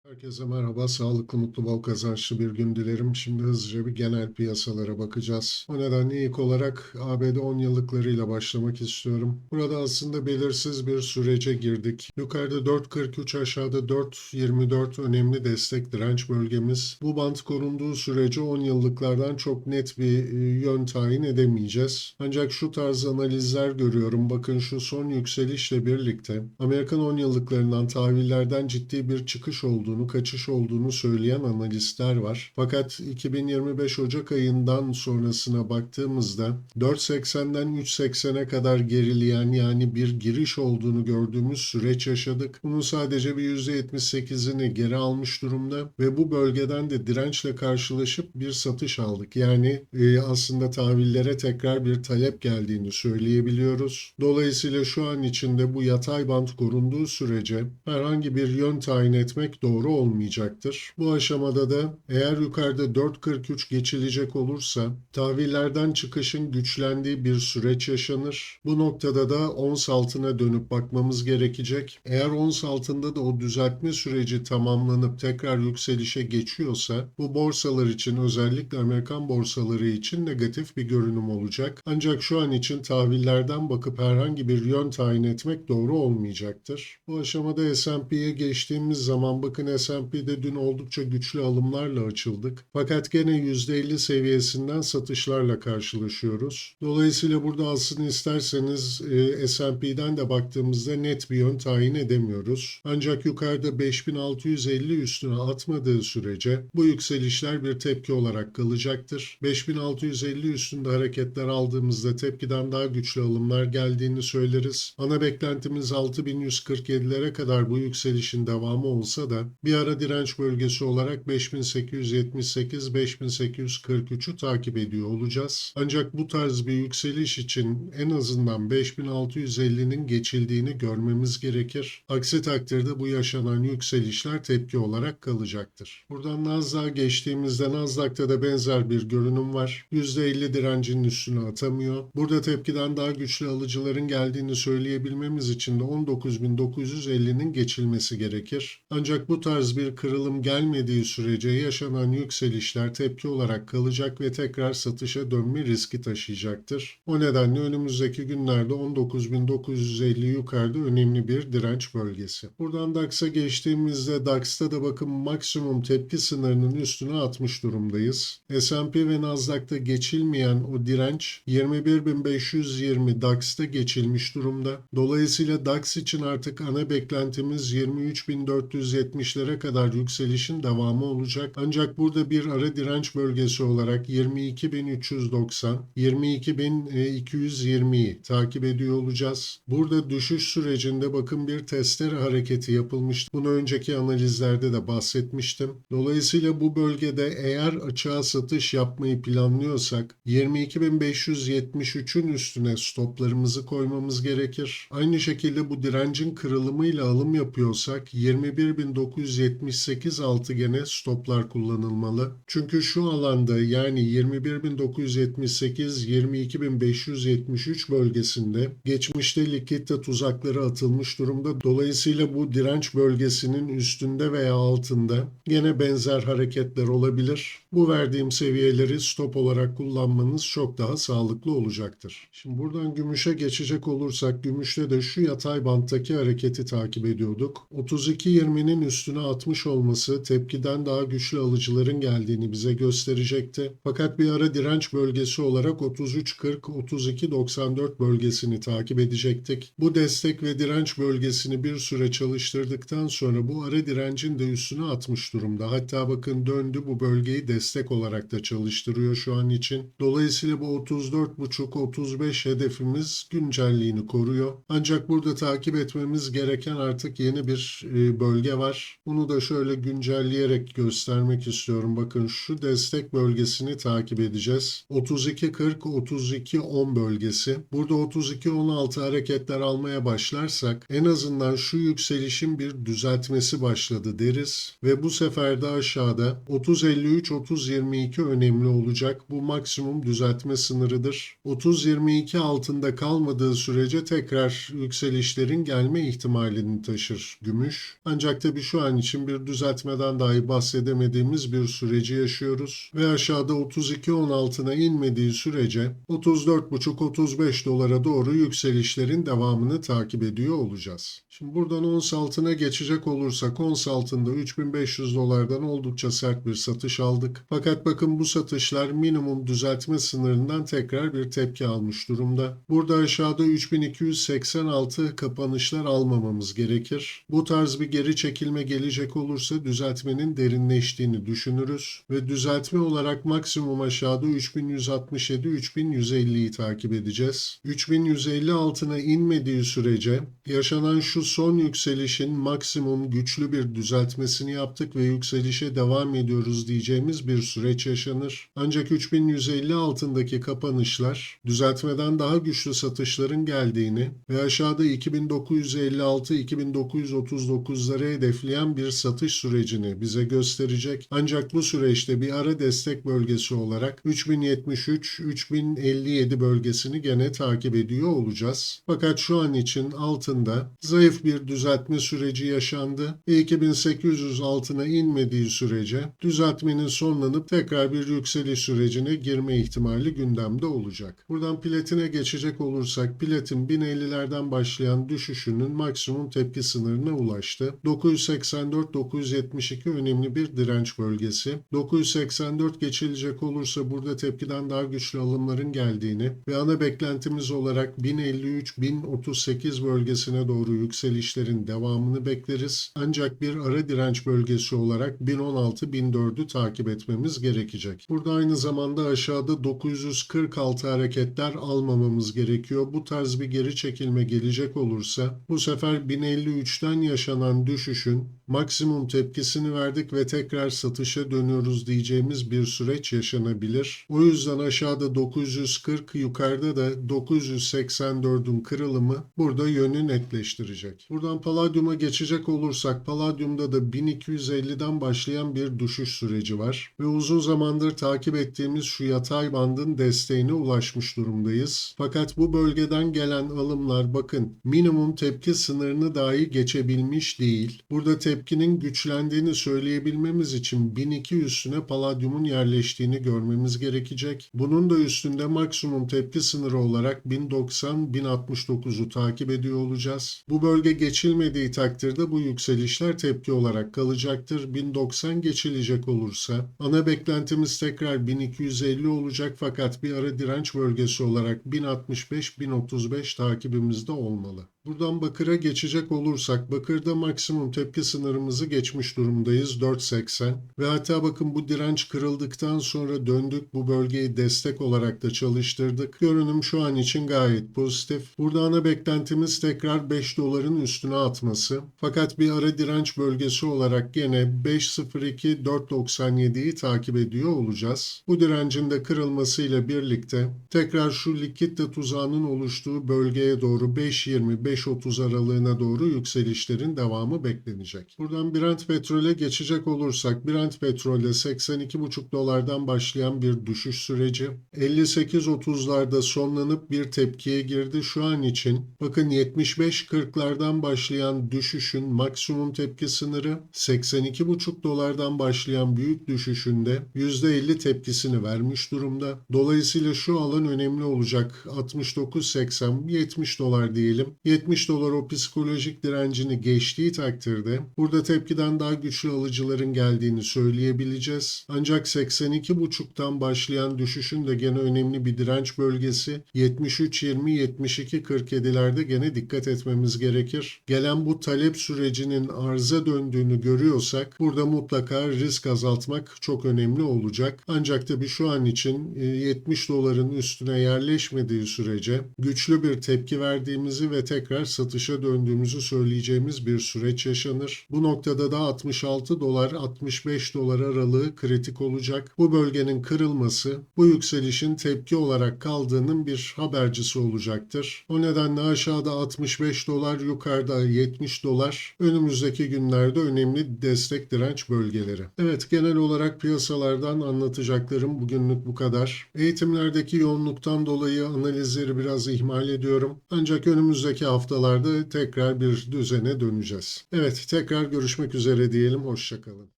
Herkese merhaba, sağlıklı, mutlu, bol kazançlı bir gün dilerim. Şimdi hızlıca bir genel piyasalara bakacağız. O nedenle ilk olarak ABD 10 yıllıklarıyla başlamak istiyorum. Burada aslında belirsiz bir sürece girdik. Yukarıda 4.43, aşağıda 4.24 önemli destek direnç bölgemiz. Bu bant korunduğu sürece 10 yıllıklardan çok net bir yön tayin edemeyeceğiz. Ancak şu tarz analizler görüyorum. Bakın şu son yükselişle birlikte Amerikan 10 yıllıklarından tahvillerden ciddi bir çıkış olduğunu, kaçış olduğunu söyleyen analistler var. Fakat 2025 Ocak ayından sonrasına baktığımızda 4.80'den 3.80'e kadar gerileyen yani bir giriş olduğunu gördüğümüz süreç yaşadık. Bunun sadece bir %78'ini geri almış durumda ve bu bölgeden de dirençle karşılaşıp bir satış aldık. Yani aslında tahvillere tekrar bir talep geldiğini söyleyebiliyoruz. Dolayısıyla şu an içinde bu yatay bant korunduğu sürece herhangi bir yön tayin etmek doğru olmayacaktır. Bu aşamada da eğer yukarıda 4.43 geçilecek olursa tahvillerden çıkışın güçlendiği bir süreç yaşanır. Bu noktada da ons altına dönüp bakmamız gerekecek. Eğer ons altında da o düzeltme süreci tamamlanıp tekrar yükselişe geçiyorsa bu borsalar için, özellikle Amerikan borsaları için negatif bir görünüm olacak. Ancak şu an için tahvillerden bakıp herhangi bir yön tayin etmek doğru olmayacaktır. Bu aşamada S&P'ye geçtiğimiz zaman bakın S&P'de dün oldukça güçlü alımlarla açıldık. Fakat gene %50 seviyesinden satışlarla karşılaşıyoruz. Dolayısıyla burada aslında isterseniz S&P'den de baktığımızda net bir yön tayin edemiyoruz. Ancak yukarıda 5650 üstüne atmadığı sürece bu yükselişler bir tepki olarak kalacaktır. 5650 üstünde hareketler aldığımızda tepkiden daha güçlü alımlar geldiğini söyleriz. Ana beklentimiz 6147'lere kadar bu yükselişin devamı olsa da bir ara direnç bölgesi olarak 5878-5843'ü takip ediyor olacağız. Ancak bu tarz bir yükseliş için en azından 5650'nin geçildiğini görmemiz gerekir. Aksi takdirde bu yaşanan yükselişler tepki olarak kalacaktır. Buradan Nasdaq'a geçtiğimizde Nasdaq'ta da benzer bir görünüm var. %50 direncinin üstüne atamıyor. Burada tepkiden daha güçlü alıcıların geldiğini söyleyebilmemiz için de 19.950'nin geçilmesi gerekir. Ancak bu tarz bir kırılım gelmediği sürece yaşanan yükselişler tepki olarak kalacak ve tekrar satışa dönme riski taşıyacaktır. O nedenle önümüzdeki günlerde 19.950 yukarıda önemli bir direnç bölgesi. Buradan DAX'a geçtiğimizde DAX'ta da bakın maksimum tepki sınırının üstüne atmış durumdayız. S&P ve Nasdaq'ta geçilmeyen o direnç 21.520 DAX'ta geçilmiş durumda. Dolayısıyla DAX için artık ana beklentimiz 23.470'lere kadar yükselişin devamı olacak. Ancak burada bir ara direnç bölgesi olarak 22.390, 22.220'yi takip ediyor olacağız. Burada düşüş sürecinde bakın bir testere hareketi yapılmıştı. Bunu önceki analizlerde de bahsetmiştim. Dolayısıyla bu bölgede eğer açığa satış yapmayı planlıyorsak 22.573'ün üstüne stoplarımızı koymamız gerekir. Aynı şekilde bu direncin kırılımıyla alım yapıyorsak 21.978 altı gene stoplar kullanılmalı. Çünkü şu alanda yani 21.978-22.573 bölgesinde geçmişte likitte tuzakları atılmış durumda. Dolayısıyla bu direnç bölgesinin üstünde veya altında gene benzer hareketler olabilir. Bu verdiğim seviyeleri stop olarak kullanmanız çok daha sağlıklı olacaktır. Şimdi buradan gümüşe geçecek olursak gümüşte de şu yatay banttaki hareketi takip ediyorduk. 32.20'nin üstüne atmış olması tepkiden daha güçlü alıcıların geldiğini bize gösterecekti. Fakat bir ara direnç bölgesi olarak 33.40-32.94 bölgesini takip edecektik. Bu destek ve direnç bölgesini bir süre çalıştırdıktan sonra bu ara direncin de üstüne atmış durumda. Hatta bakın döndü, bu bölgeyi destek olarak da çalıştırıyor şu an için. Dolayısıyla bu 34.5-35 hedefimiz güncelliğini koruyor. Ancak burada takip etmemiz gereken artık yeni bir bölge var. Bunu da şöyle güncelleyerek göstermek istiyorum. Bakın şu destek bölgesini takip edeceğiz. 32.40-32.10 bölgesi. Burada 32.16 hareketler almaya başlarsak en azından şu yükselişin bir düzeltmesi başladı deriz. Ve bu sefer de aşağıda 30.53-30 30.22 önemli olacak. Bu maksimum düzeltme sınırıdır. 30.22 altında kalmadığı sürece tekrar yükselişlerin gelme ihtimalini taşır gümüş. Ancak tabii şu an için bir düzeltmeden dahi bahsedemediğimiz bir süreci yaşıyoruz. Ve aşağıda 32.10 altına inmediği sürece 34,5-35 dolara doğru yükselişlerin devamını takip ediyor olacağız. Şimdi buradan ons altına geçecek olursak ons altında 3500 dolardan oldukça sert bir satış aldık. Fakat bakın bu satışlar minimum düzeltme sınırından tekrar bir tepki almış durumda. Burada aşağıda 3286 kapanışlar almamamız gerekir. Bu tarz bir geri çekilme gelecek olursa düzeltmenin derinleştiğini düşünürüz ve düzeltme olarak maksimum aşağıda 3167-3150'yi takip edeceğiz. 3150 altına inmediği sürece yaşanan şu son yükselişin maksimum güçlü bir düzeltmesini yaptık ve yükselişe devam ediyoruz diyeceğimiz bir süreç yaşanır. Ancak 3150 altındaki kapanışlar düzeltmeden daha güçlü satışların geldiğini ve aşağıda 2956-2939'ları hedefleyen bir satış sürecini bize gösterecek. Ancak bu süreçte bir ara destek bölgesi olarak 3073-3057 bölgesini gene takip ediyor olacağız. Fakat şu an için altında zayıf bir düzeltme süreci yaşandı ve 2800 altına inmediği sürece düzeltmenin sonlanıp tekrar bir yükseliş sürecine girme ihtimali gündemde olacak. Buradan platine geçecek olursak platin 1050'lerden başlayan düşüşünün maksimum tepki sınırına ulaştı. 984-972 önemli bir direnç bölgesi. 984 geçilecek olursa burada tepkiden daha güçlü alımların geldiğini ve ana beklentimiz olarak 1053-1038 bölgesine doğru yükselişlerin devamını bekleriz. Ancak bir ara direnç bölgesi olarak 1016-1004'ü takip etmemiz gerekecek. Burada aynı zamanda aşağıda 946 hareketler almamamız gerekiyor. Bu tarz bir geri çekilme gelecek olursa bu sefer 1053'ten yaşanan düşüşün maksimum tepkisini verdik ve tekrar satışa dönüyoruz diyeceğimiz bir süreç yaşanabilir. O yüzden aşağıda 940, yukarıda da 984'ün kırılımı burada yönü netleştirecek. Buradan paladyuma geçecek olursak paladyumda da 1250'den başlayan bir düşüş süreci var ve uzun zamandır takip ettiğimiz şu yatay bandın desteğine ulaşmış durumdayız. Fakat bu bölgeden gelen alımlar bakın minimum tepki sınırını dahi geçebilmiş değil. Burada tepkinin güçlendiğini söyleyebilmemiz için 1200 üstüne paladyumun yerleştiğini görmemiz gerekecek. Bunun da üstünde maksimum tepki sınırı olarak 1090-1069'u takip ediyor olacağız. Bu bölge geçilmediği takdirde bu yükselişler tepki olarak kalacaktır. 1090 geçilecek olursa ana beklentimiz tekrar 1250 olacak fakat bir ara direnç bölgesi olarak 1065-1035 takibimizde olmalı. Buradan bakıra geçecek olursak bakırda maksimum tepki sınırımızı geçmiş durumdayız 4.80 ve hatta bakın bu direnç kırıldıktan sonra döndük bu bölgeyi destek olarak da çalıştırdık. Görünüm şu an için gayet pozitif. Burada ana beklentimiz tekrar 5 doların üstüne atması. Fakat bir ara direnç bölgesi olarak gene 5.02-4.97'yi takip ediyor olacağız. Bu direncin de kırılmasıyla birlikte tekrar şu likitte tuzağının oluştuğu bölgeye doğru 5.20-5.30 aralığına doğru yükselişlerin devamı beklenecek. Buradan Brent petrole geçecek olursak Brent petrolde 82,5 dolardan başlayan bir düşüş süreci 58.30'larda sonlanıp bir tepkiye girdi. Şu an için bakın 75.40'lardan başlayan düşüşün maksimum tepki sınırı 82,5 dolardan başlayan büyük düşüşünde %50 tepkisini vermiş durumda. Dolayısıyla şu alan önemli olacak. 69.80 70 dolar diyelim. 70 dolar o psikolojik direncini geçtiği takdirde burada tepkiden daha güçlü alıcıların geldiğini söyleyebileceğiz. Ancak 82,5'tan başlayan düşüşün de gene önemli bir direnç bölgesi 73.20-72.47'lerde gene dikkat etmemiz gerekir. Gelen bu talep sürecinin arıza döndüğünü görüyorsak burada mutlaka risk azaltmak çok önemli olacak. Ancak tabii şu an için 70 doların üstüne yerleşmediği sürece güçlü bir tepki verdiğimizi ve tekrar tekrar satışa döndüğümüzü söyleyeceğimiz bir süreç yaşanır. Bu noktada da 66 dolar 65 dolar aralığı kritik olacak. Bu bölgenin kırılması bu yükselişin tepki olarak kaldığının bir habercisi olacaktır. O nedenle aşağıda 65 dolar, yukarıda 70 dolar önümüzdeki günlerde önemli destek direnç bölgeleri. Evet, genel olarak piyasalardan anlatacaklarım bugünlük bu kadar. Eğitimlerdeki yoğunluktan dolayı analizleri biraz ihmal ediyorum. Ancak önümüzdeki haftalarda tekrar bir düzene döneceğiz. Evet, tekrar görüşmek üzere diyelim. Hoşça kalın.